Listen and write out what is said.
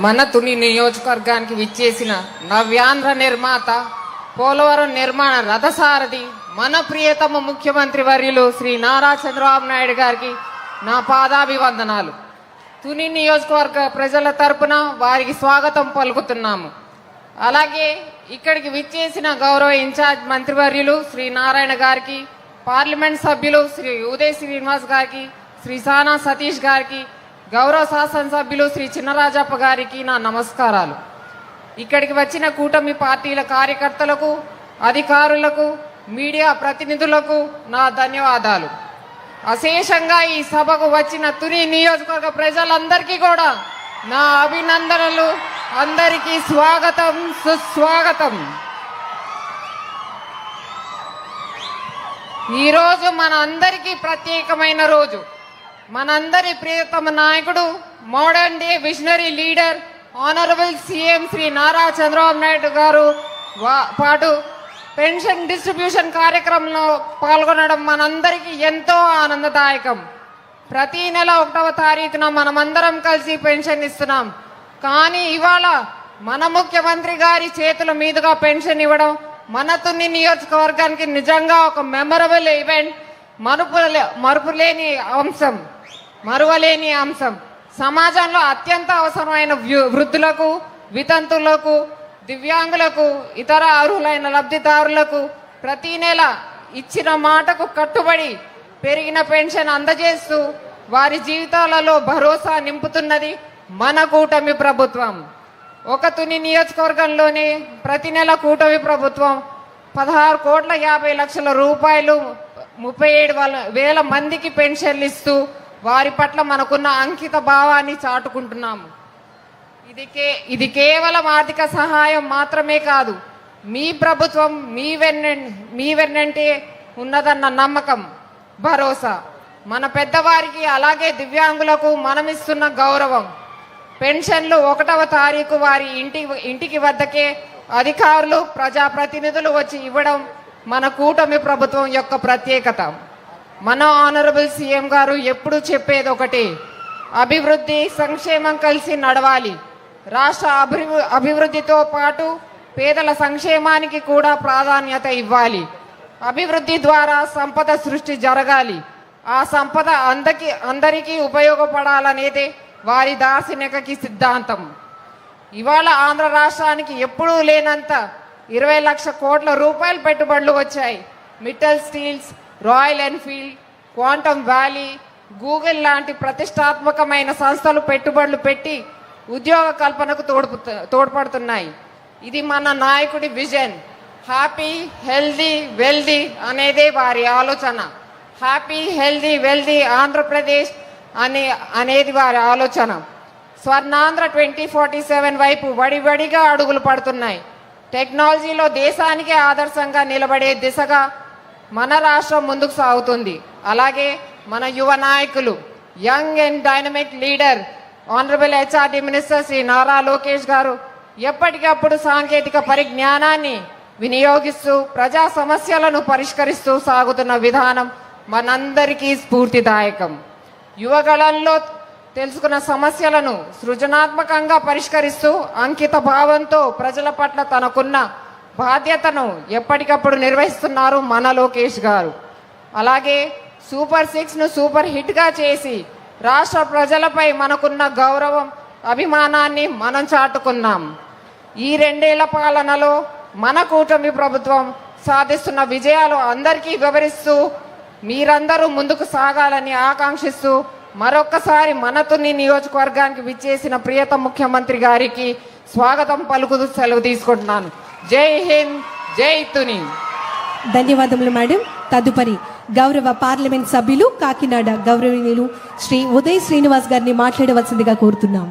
మన తుని నియోజకవర్గానికి విచ్చేసిన నవ్యాంధ్ర నిర్మాత, పోలవరం నిర్మాణ రథసారథి, మన ప్రియతమ ముఖ్యమంత్రి వర్యులు శ్రీ నారా చంద్రబాబు నాయుడు గారికి నా పాదాభివందనాలు. తుని నియోజకవర్గ ప్రజల తరపున వారికి స్వాగతం పలుకుతున్నాము. అలాగే ఇక్కడికి విచ్చేసిన గౌరవ ఇన్ఛార్జ్ మంత్రివర్యులు శ్రీ నారాయణ గారికి, పార్లమెంట్ సభ్యులు శ్రీ ఉదయ్ శ్రీనివాస్ గారికి, శ్రీ సానా సతీష్ గారికి, గౌరవ శాసనసభ్యులు శ్రీ చిన్నరాజప్ప గారికి నా నమస్కారాలు. ఇక్కడికి వచ్చిన కూటమి పార్టీల కార్యకర్తలకు, అధికారులకు, మీడియా ప్రతినిధులకు నా ధన్యవాదాలు. అశేషంగా ఈ సభకు వచ్చిన తుని నియోజకవర్గ ప్రజలందరికీ కూడా నా అభినందనలు. అందరికీ స్వాగతం, సుస్వాగతం. ఈరోజు మన అందరికీ ప్రత్యేకమైన రోజు. మనందరి ప్రియతమ నాయకుడు, modern day visionary leader, honourable CM Shri Nara Chandrababu Naidu garu పాటు పెన్షన్ డిస్ట్రిబ్యూషన్ కార్యక్రమంలో పాల్గొనడం మనందరికీ ఎంతో ఆనందదాయకం. ప్రతి నెల 1వ తారీఖున మనమందరం కలిసి పెన్షన్ ఇస్తున్నాం. కానీ ఇవాళ మన ముఖ్యమంత్రి గారి చేతుల మీదుగా పెన్షన్ ఇవ్వడం మన తుని నియోజకవర్గానికి నిజంగా ఒక మెమరబుల్ ఈవెంట్, మరువలేని అంశం. సమాజంలో అత్యంత అవసరమైన వృద్ధులకు, వితంతులకు, దివ్యాంగులకు, ఇతర అర్హులైన లబ్ధిదారులకు ప్రతి నెల ఇచ్చిన మాటకు కట్టుబడి పెరిగిన పెన్షన్ అందజేస్తూ వారి జీవితాలలో భరోసా నింపుతున్నది మన కూటమి ప్రభుత్వం. ఒక తుని నియోజకవర్గంలోనే ప్రతి నెల కూటమి ప్రభుత్వం 16,50,00,000 రూపాయలు 37,000 మందికి పెన్షన్లు ఇస్తూ వారి పట్ల మనకున్న అంకిత భావాన్ని చాటుకుంటున్నాము. ఇది కేవలం ఆర్థిక సహాయం మాత్రమే కాదు, మీ ప్రభుత్వం మీ వెన్నంటే ఉన్నదన్న నమ్మకం, భరోసా. మన పెద్దవారికి అలాగే దివ్యాంగులకు మనమిస్తున్న గౌరవం. పెన్షన్లు 1వ తారీఖు వారి ఇంటికి వద్దకే అధికారులు, ప్రజాప్రతినిధులు వచ్చి ఇవ్వడం మన కూటమి ప్రభుత్వం యొక్క ప్రత్యేకత. మన ఆనరబుల్ సీఎం గారు ఎప్పుడు చెప్పేది ఒకటే, అభివృద్ధి, సంక్షేమం కలిసి నడవాలి. రాష్ట్ర అభివృద్ధితో పాటు పేదల సంక్షేమానికి కూడా ప్రాధాన్యత ఇవ్వాలి. అభివృద్ధి ద్వారా సంపద సృష్టి జరగాలి. ఆ సంపద అందరికీ ఉపయోగపడాలనేదే వారి దార్శనికకి సిద్ధాంతం. ఇవాళ ఆంధ్ర రాష్ట్రానికి ఎప్పుడూ లేనంత 20 లక్షల కోట్ల రూపాయల పెట్టుబడులు వచ్చాయి. Mittal steels, Royal Enfield, Quantum Valley, Google లాంటి ప్రతిష్టాత్మకమైన సంస్థలు పెట్టుబడులు పెట్టి ఉద్యోగ కల్పనకు తోడ్పడుతున్నాయి. ఇది మన నాయకుడి విజన్. హ్యాపీ, హెల్దీ, వెల్దీ అనేదే వారి ఆలోచన. హ్యాపీ, హెల్దీ, వెల్దీ ఆంధ్రప్రదేశ్ అనేది వారి ఆలోచన. స్వర్ణాంధ్ర 2047 వైపు వడివడిగా అడుగులు పడుతున్నాయి. టెక్నాలజీలో దేశానికి ఆదర్శంగా నిలబడే దిశగా మన రాష్ట్రం ముందుకు సాగుతుంది. అలాగే మన యువ నాయకులు, young and dynamic leader, honourable HRD minister Shri Nara Lokesh garu ఎప్పటికప్పుడు సాంకేతిక పరిజ్ఞానాన్ని వినియోగిస్తూ ప్రజా సమస్యలను పరిష్కరిస్తూ సాగుతున్న విధానం మనందరికీ స్ఫూర్తిదాయకం. యువగళంలో తెలుసుకున్న సమస్యలను సృజనాత్మకంగా పరిష్కరిస్తూ అంకిత భావంతో ప్రజల పట్ల తనకున్న బాధ్యతను ఎప్పటికప్పుడు నిర్వహిస్తున్నారు మన లోకేష్ గారు. అలాగే సూపర్ 6ను సూపర్ హిట్గా చేసి రాష్ట్ర ప్రజలపై మనకున్న గౌరవం, అభిమానాన్ని మనం చాటుకున్నాం. ఈ 2 ఏళ్ల పాలనలో మన కూటమి ప్రభుత్వం సాధిస్తున్న విజయాలు అందరికీ వివరిస్తూ మీరందరూ ముందుకు సాగాలని ఆకాంక్షిస్తూ మరొక్కసారి మన తుని నియోజకవర్గానికి విచ్చేసిన ప్రియతమ ముఖ్యమంత్రి గారికి స్వాగతం పలుకుతూ సెలవు తీసుకుంటున్నాను. జై హింద్, జై తుని. ధన్యవాదములు మేడం. తదుపరి గౌరవ పార్లమెంట్ సభ్యులు కాకినాడ గౌరవనీయులు శ్రీ ఉదయ్ శ్రీనివాస్ గారిని మాట్లాడవలసిందిగా కోరుతున్నాం.